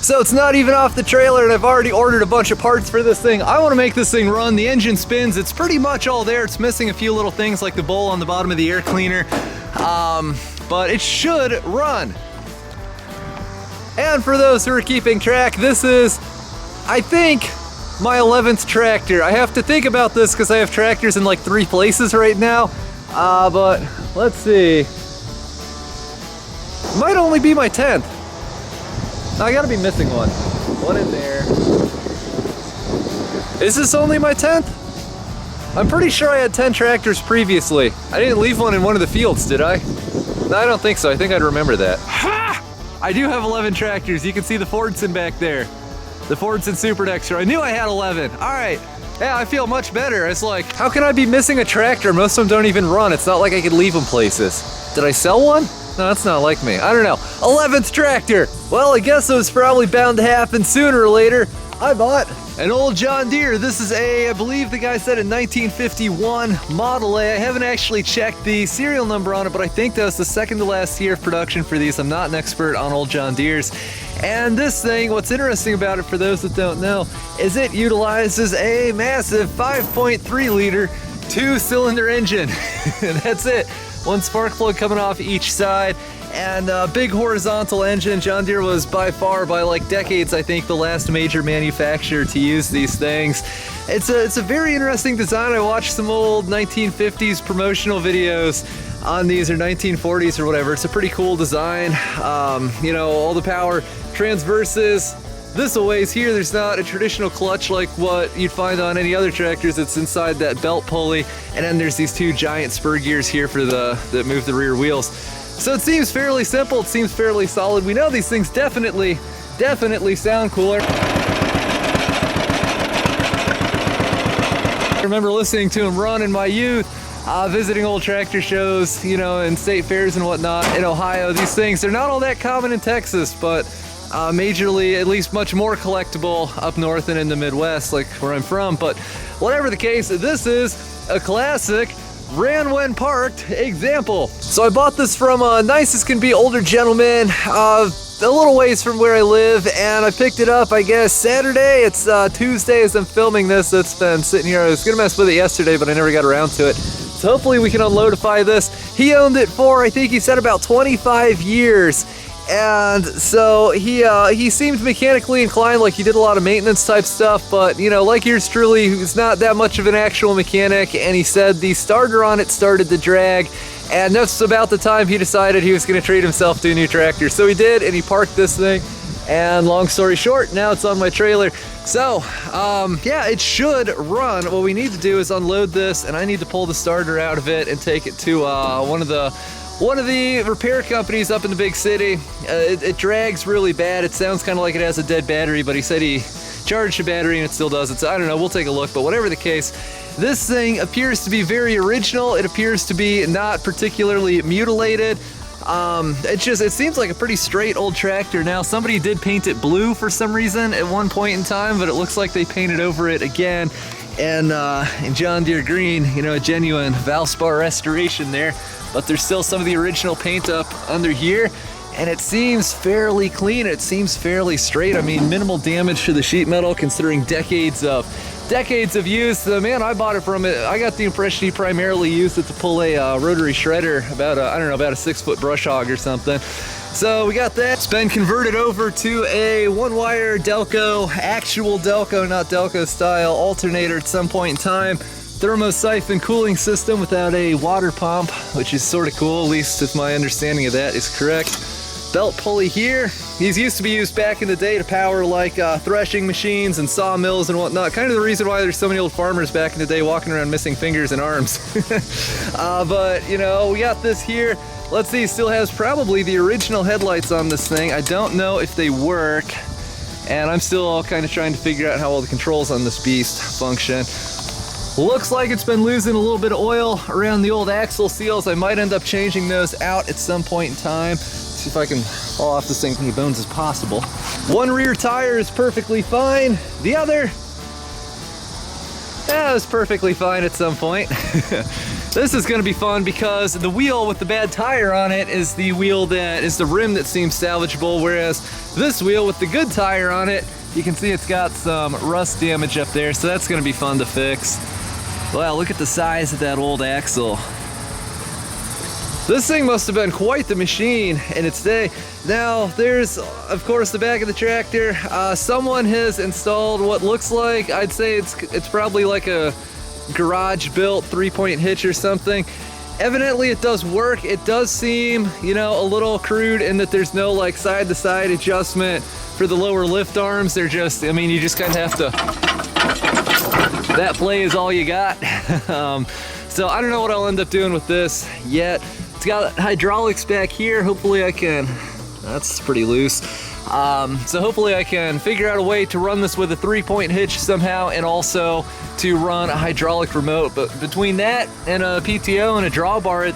So it's not even off the trailer and I've already ordered a bunch of parts for this thing. I want to make this thing run. The engine spins. It's pretty much all there. It's missing a few little things like the bowl on the bottom of the air cleaner. But it should run. And for those who are keeping track, this is, I think, my 11th tractor. I have to think about this because I have tractors in like 3 places right now. But let's see. Might only be my 10th. I gotta be missing one. One in there. Is this only my 10th? I'm pretty sure I had 10 tractors previously. I didn't leave one in one of the fields, did I? No, I don't think so. I think I'd remember that. Ha! I do have 11 tractors. You can see the Fordson back there. The Fordson Super Dexter. I knew I had 11. All right. Yeah, I feel much better. It's like, how can I be missing a tractor? Most of them don't even run. It's not like I could leave them places. Did I sell one? No, that's not like me. I don't know. 11th tractor. Well, I guess it was probably bound to happen sooner or later. I bought an old John Deere. This is I believe the guy said a 1951 Model A. I haven't actually checked the serial number on it, but I think that was the second to last year of production for these. I'm not an expert on old John Deeres. And this thing, what's interesting about it for those that don't know, is it utilizes a massive 5.3 liter 2-cylinder engine. That's it. One spark plug coming off each side, and a big horizontal engine. John Deere was by far, by like decades, I think, the last major manufacturer to use these things. It's a very interesting design. I watched some old 1950s promotional videos on these, or 1940s or whatever. It's a pretty cool design. You know, all the power transverses. This always here, there's not a traditional clutch like what you'd find on any other tractors. It's inside that belt pulley, and then there's these 2 giant spur gears here for that move the rear wheels. So it seems fairly simple, it seems fairly solid. We know these things definitely sound cooler. I remember listening to them run in my youth, visiting old tractor shows, you know, and state fairs and whatnot in Ohio. These things, they're not all that common in Texas, but majorly, at least much more collectible up north and in the Midwest, like where I'm from. But whatever the case, this is a classic ran when parked example. So I bought this from a nice as can be older gentleman a little ways from where I live, and I picked it up, I guess, Saturday. It's Tuesday as I'm filming this. It's been sitting here. I was gonna mess with it yesterday, but I never got around to it. So hopefully we can unloadify this. He owned it for, I think he said, about 25 years. And so he seemed mechanically inclined, like he did a lot of maintenance type stuff, but you know, like yours truly, who's not that much of an actual mechanic, and he said the starter on it started to drag, and that's about the time he decided he was going to treat himself to a new tractor. So he did, and he parked this thing, and long story short, now it's on my trailer. So, yeah, it should run. What we need to do is unload this, and I need to pull the starter out of it and take it to one of the repair companies up in the big city. It drags really bad. It sounds kind of like it has a dead battery, but he said he charged a battery and it still does it. So I don't know, we'll take a look. But whatever the case, this thing appears to be very original. It appears to be not particularly mutilated. It seems like a pretty straight old tractor. Now, somebody did paint it blue for some reason at one point in time, but it looks like they painted over it again. And in John Deere green, you know, a genuine Valspar restoration there. But there's still some of the original paint up under here, and it seems fairly clean. It seems fairly straight. I mean, minimal damage to the sheet metal considering decades of use. The man I bought it from, I got the impression he primarily used it to pull a rotary shredder, about a 6-foot brush hog or something. So we got that. It's been converted over to a 1-wire Delco, actual Delco, not Delco style alternator at some point in time. Thermosiphon cooling system without a water pump, which is sort of cool, at least if my understanding of that is correct. Belt pulley here. These used to be used back in the day to power like threshing machines and sawmills and whatnot. Kind of the reason why there's so many old farmers back in the day walking around missing fingers and arms. But, you know, we got this here. Let's see, still has probably the original headlights on this thing. I don't know if they work, and I'm still kind of trying to figure out how all the controls on this beast function. Looks like it's been losing a little bit of oil around the old axle seals. I might end up changing those out at some point in time. See if I can fall off this thing as many bones as possible. One rear tire is perfectly fine. The other, yeah, it was perfectly fine at some point. This is gonna be fun because the wheel with the bad tire on it is the wheel that is the rim that seems salvageable, whereas this wheel with the good tire on it, you can see it's got some rust damage up there, so that's gonna be fun to fix. Wow, look at the size of that old axle. This thing must have been quite the machine in its day. Now, there's, of course, the back of the tractor. Someone has installed what looks like, I'd say it's probably like a garage-built 3-point hitch or something. Evidently, it does work. It does seem, you know, a little crude in that there's no like side-to-side adjustment for the lower lift arms. They're just, I mean, you just kind of have to, that play is all you got. So I don't know what I'll end up doing with this yet. It's got hydraulics back here. Hopefully I can, that's pretty loose. So hopefully I can figure out a way to run this with a 3-point hitch somehow, and also to run a hydraulic remote. But between that and a PTO and a drawbar,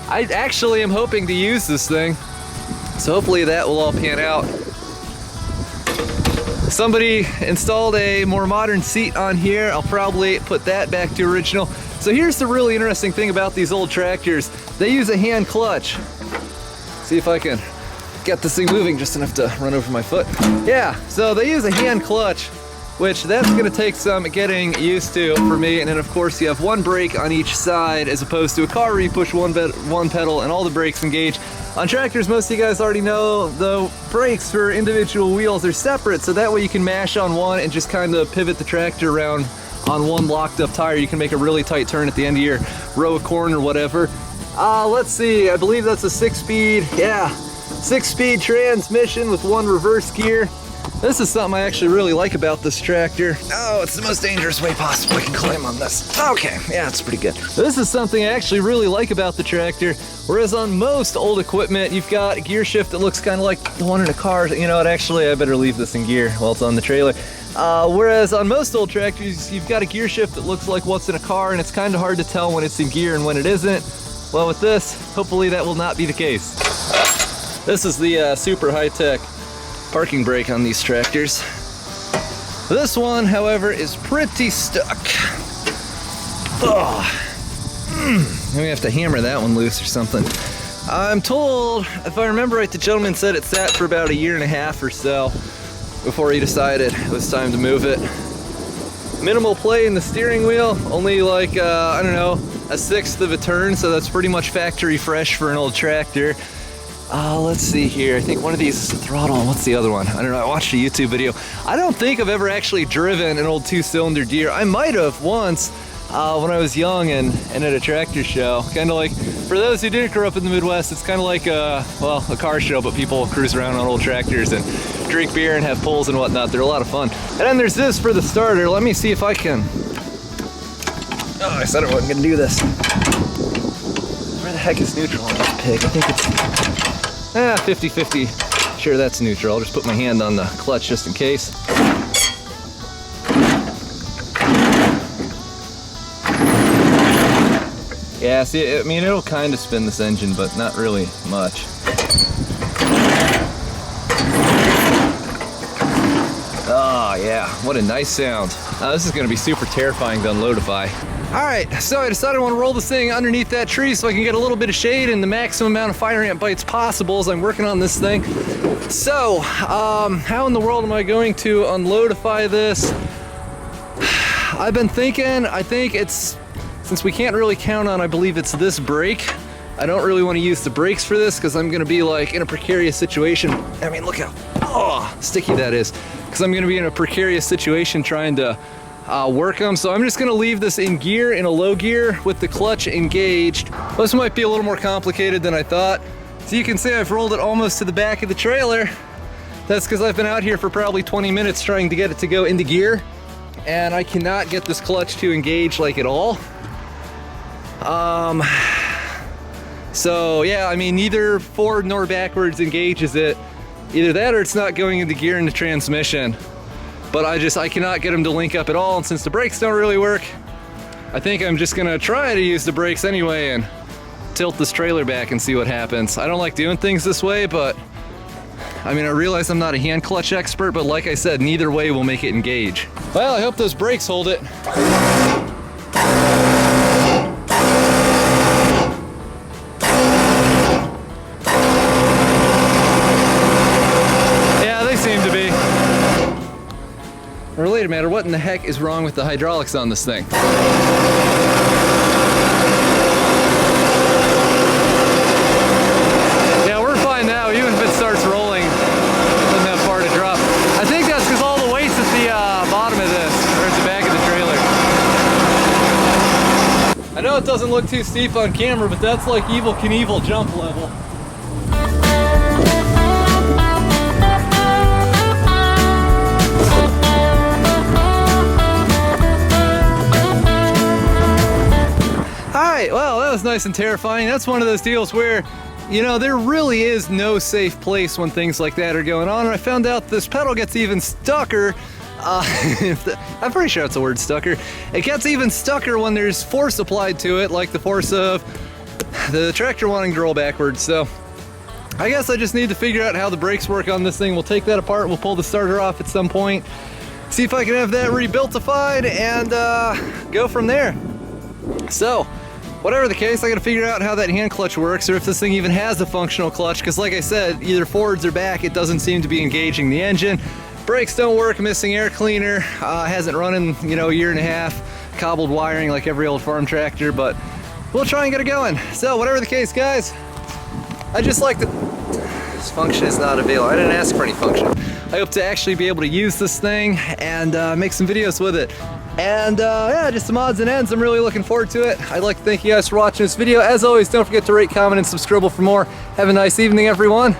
I actually am hoping to use this thing. So hopefully that will all pan out. Somebody installed a more modern seat on here. I'll probably put that back to original. So here's the really interesting thing about these old tractors. They use a hand clutch. See if I can get this thing moving just enough to run over my foot. Yeah, so they use a hand clutch, which that's gonna take some getting used to for me. And then of course you have one brake on each side, as opposed to a car where you push one pedal and all the brakes engage. On tractors, most of you guys already know the brakes for individual wheels are separate, so that way you can mash on one and just kind of pivot the tractor around on one locked up tire. You can make a really tight turn at the end of your row of corn or whatever. Let's see, I believe that's a 6-speed, yeah, 6-speed transmission with 1 reverse gear. This is something I actually really like about this tractor. Oh, it's the most dangerous way possible I can climb on this. Okay, yeah, it's pretty good. This is something I actually really like about the tractor. Whereas on most old equipment, you've got a gear shift that looks kind of like the one in a car. You know what, actually, I better leave this in gear while it's on the trailer. Whereas on most old tractors, you've got a gear shift that looks like what's in a car, and it's kind of hard to tell when it's in gear and when it isn't. Well, with this, hopefully that will not be the case. This is the super high-tech parking brake on these tractors. This one, however, is pretty stuck. Oh. Maybe I have to hammer that one loose or something. I'm told, if I remember right, the gentleman said it sat for about 1.5 years or so before he decided it was time to move it. Minimal play in the steering wheel, only like, I don't know, 1/6 of a turn, so that's pretty much factory fresh for an old tractor. Let's see here. I think one of these is a throttle. What's the other one? I don't know. I watched a YouTube video. I don't think I've ever actually driven an old 2-cylinder Deere. I might have once when I was young and at a tractor show. Kind of like, for those who didn't grow up in the Midwest, it's kind of like a car show, but people cruise around on old tractors and drink beer and have pulls and whatnot. They're a lot of fun. And then there's this for the starter. Let me see if I can. Oh, I said I wasn't gonna do this. Where the heck is neutral on this pig? I think it's 50-50. Sure, that's neutral. I'll just put my hand on the clutch just in case. Yeah, see, I mean, it'll kind of spin this engine, but not really much. Oh, yeah, what a nice sound. This is gonna be super terrifying to unloadify. All right, so I decided I want to roll this thing underneath that tree so I can get a little bit of shade and the maximum amount of fire ant bites possible as I'm working on this thing. So, how in the world am I going to unloadify this? I've been thinking, I think it's, since we can't really count on, I believe it's this brake, I don't really want to use the brakes for this because I'm going to be like in a precarious situation. I mean, look how sticky that is. Because I'm going to be in a precarious situation trying to work them. So I'm just going to leave this in gear, in a low gear with the clutch engaged. This might be a little more complicated than I thought. So you can see I've rolled it almost to the back of the trailer. That's because I've been out here for probably 20 minutes trying to get it to go into gear. And I cannot get this clutch to engage like at all. So yeah, I mean, neither forward nor backwards engages it. Either that or it's not going into gear in the transmission. But I cannot get them to link up at all, and since the brakes don't really work, I think I'm just gonna try to use the brakes anyway and tilt this trailer back and see what happens. I don't like doing things this way, but I mean, I realize I'm not a hand clutch expert, but like I said, neither way will make it engage. Well, I hope those brakes hold it. related matter, what in the heck is wrong with the hydraulics on this thing? Yeah, we're fine now. Even if it starts rolling, it doesn't have far to drop. I think that's because all the weight's at the bottom of this, or at the back of the trailer. I know it doesn't look too steep on camera, but that's like Evel Knievel jump level. Alright, well, that was nice and terrifying. That's one of those deals where, you know, there really is no safe place when things like that are going on. And I found out this pedal gets even stucker. I'm pretty sure that's the word, stucker. It gets even stucker when there's force applied to it, like the force of the tractor wanting to roll backwards. So I guess I just need to figure out how the brakes work on this thing. We'll take that apart. We'll pull the starter off at some point. See if I can have that rebuiltified and go from there. So, whatever the case, I gotta figure out how that hand clutch works, or if this thing even has a functional clutch, because like I said, either forwards or back, it doesn't seem to be engaging the engine. Brakes don't work, missing air cleaner, hasn't run in, you know, a year and a half, cobbled wiring like every old farm tractor, but we'll try and get it going. So, whatever the case, guys, I just like to... This function is not available. I didn't ask for any function. I hope to actually be able to use this thing and make some videos with it. And yeah, just some odds and ends. I'm really looking forward to it. I'd like to thank you guys for watching this video. As always, don't forget to rate, comment, and subscribe for more. Have a nice evening, everyone.